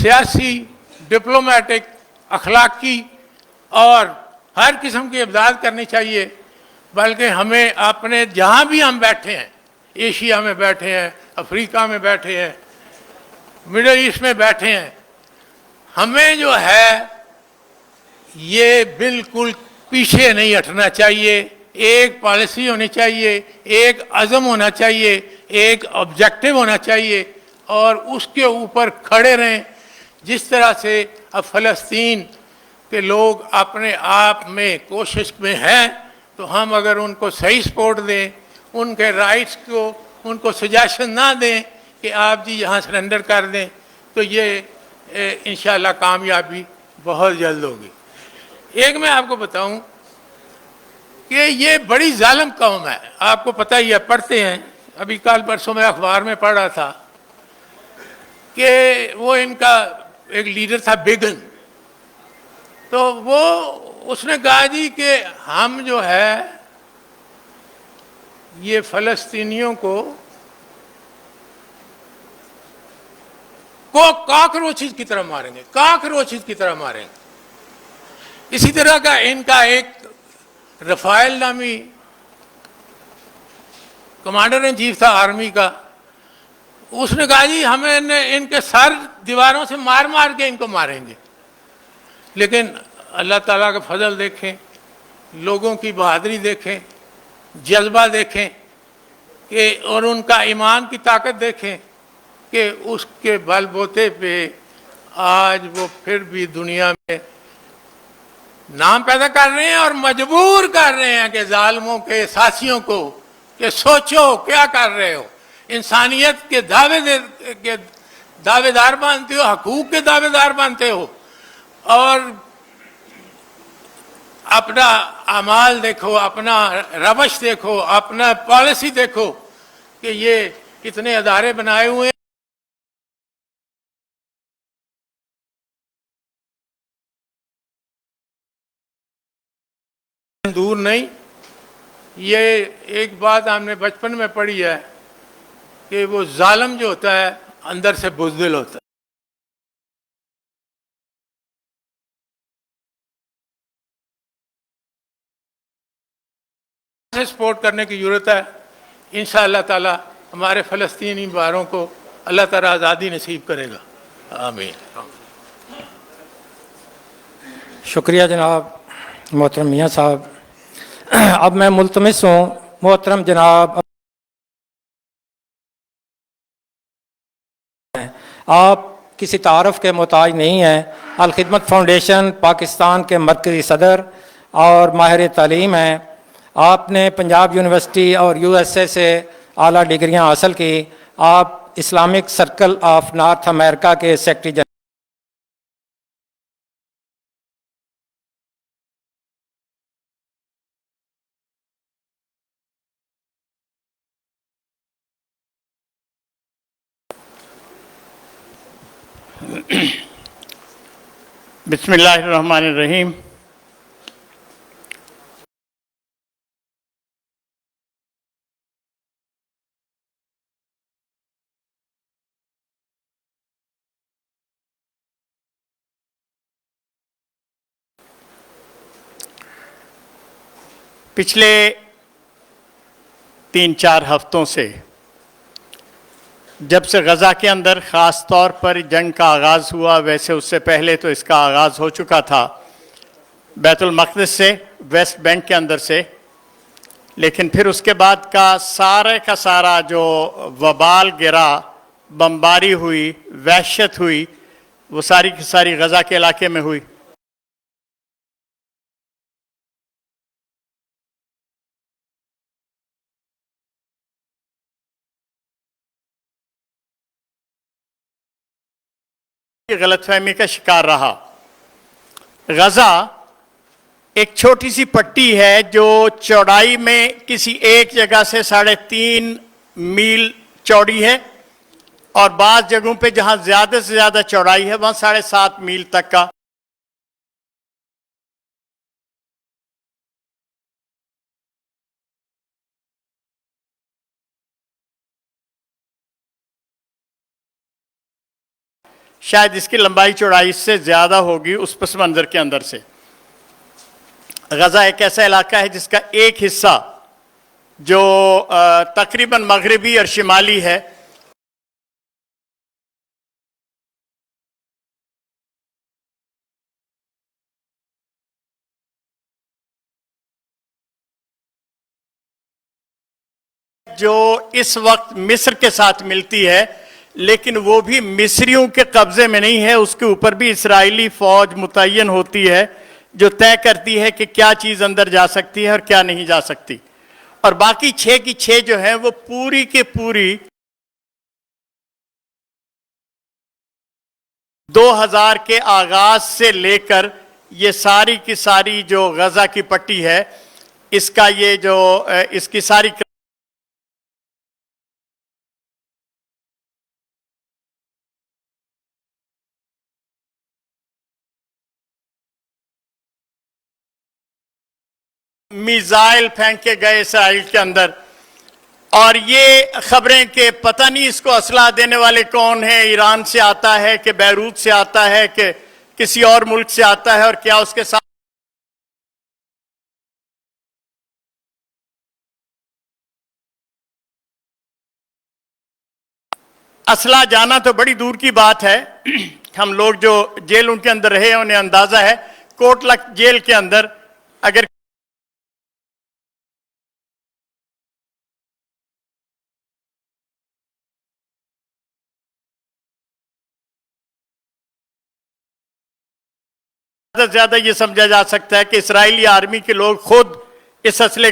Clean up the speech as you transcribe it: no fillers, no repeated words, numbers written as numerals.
सियासी, डिप्लोमेटिक, अखलाकी और हर किस्म की इमदाद करनी चाहिए। बल्कि हमें अपने जहाँ भी हम बैठे हैं, एशिया में बैठे हैं, अफ्रीका में बैठे हैं, मिडल ईस्ट में बैठे हैं, हमें जो है ये बिल्कुल पीछे नहीं हटना चाहिए। एक पॉलिसी होनी चाहिए, एक अज़म होना चाहिए, एक ऑब्जेक्टिव होना चाहिए और उसके ऊपर खड़े रहें। जिस तरह से अब फ़लस्तीन के लोग अपने आप में कोशिश में हैं, तो हम अगर उनको सही सपोर्ट दें, उनके राइट्स को उनको सजेशन ना दें कि आप जी यहाँ सरेंडर कर दें, तो ये इंशाअल्लाह कामयाबी बहुत जल्द होगी। एक मैं आपको बताऊं कि ये बड़ी जालिम कौम है, आपको पता ही है, पढ़ते हैं। अभी कल परसों में अखबार में पढ़ रहा था कि वो इनका एक लीडर था बेगन, तो वो उसने कहा जी कि हम जो है ये फ़लस्तीनियों को कॉकरोचेस की तरह मारेंगे, कॉकरोचेस की तरह मारेंगे। इसी तरह का इनका एक रफ़ाइल नामी कमांडर इन चीफ था आर्मी का, उसने कहा जी हमें इनके सर दीवारों से मार मार के इनको मारेंगे। लेकिन अल्लाह ताला का फजल देखें, लोगों की बहादुरी देखें, जज्बा देखें कि और उनका ईमान की ताकत देखें कि उसके बलबूते पे आज वो फिर भी दुनिया में नाम पैदा कर रहे हैं और मजबूर कर रहे हैं कि जालिमों के साथियों को कि सोचो क्या कर रहे हो। इंसानियत के दावेदार बनते हो, हकूक के दावेदार बनते हो और अपना अमाल देखो, अपना रवश देखो, अपना पॉलिसी देखो कि ये कितने अदारे बनाए हुए हैं। दूर नहीं, ये एक बात हमने बचपन में पढ़ी है कि वो जालिम जो होता है अंदर से बुज़दिल होता है। सपोर्ट करने की ज़रूरत है। इंशाअल्लाह ताला हमारे फ़लस्तीनी भाइयों को अल्लाह ताला आज़ादी नसीब करेगा। आमीन। शुक्रिया जनाब मोहतरम मियाँ साहब। अब मैं मुल्तमिस हूँ मोहतरम जनाब, आप किसी तारफ़ के मोहताज नहीं हैं। अल खिदमत फाउंडेशन पाकिस्तान के मरकज़ी सदर और माहिर तालीम हैं। आपने पंजाब यूनिवर्सिटी और USA से आला डिग्रियाँ हासिल की। आप Islamic circle of north America के सेक्रेटरी जनरल बिस्मिल्लाहिर्रहमानिर्रहीम। पिछले 3-4 हफ्तों से जब से गज़ा के अंदर ख़ास तौर पर जंग का आगाज़ हुआ, वैसे उससे पहले तो इसका आगाज़ हो चुका था बैतुल मक़दिस से, वेस्ट बैंक के अंदर से, लेकिन फिर उसके बाद का सारा जो वबाल गिरा, बमबारी हुई, वहशत हुई, वो सारी की सारी गज़ा के इलाके में हुई। गलतफहमी का शिकार रहा। गज़ा एक छोटी सी पट्टी है जो चौड़ाई में किसी एक जगह से 3.5 मील चौड़ी है और बाज़ जगहों पे जहां ज़्यादा से ज़्यादा चौड़ाई है वहां 7.5 मील तक का शायद इसकी लंबाई चौड़ाई से ज़्यादा होगी उस पस मंज़र के अंदर से। गज़ा एक ऐसा इलाका है जिसका एक हिस्सा जो तकरीबन मगरबी और शिमाली है, जो इस वक्त मिस्र के साथ मिलती है, लेकिन वो भी मिस्रियों के कब्जे में नहीं है, उसके ऊपर भी इस्राएली फौज मुतय्यन होती है जो तय करती है कि क्या चीज अंदर जा सकती है और क्या नहीं जा सकती। और बाकी 6 की 6 जो है वो पूरी के पूरी 2000 के आगाज से लेकर ये सारी की सारी जो गजा की पट्टी है, इसका ये जो इसकी सारी मिसाइल फेंके गए इसराइल के अंदर। और ये खबरें कि पता नहीं इसको असला देने वाले कौन है, ईरान से आता है कि बैरूत से आता है कि किसी और मुल्क से आता है, और क्या उसके साथ असला जाना तो बड़ी दूर की बात है। हम लोग जो जेलों के अंदर रहे उन्हें अंदाजा है, कोटलक जेल के अंदर अगर ज्यादा से ज्यादा ये समझा जा सकता है कि इस्राएली आर्मी के लोग खुद इस असले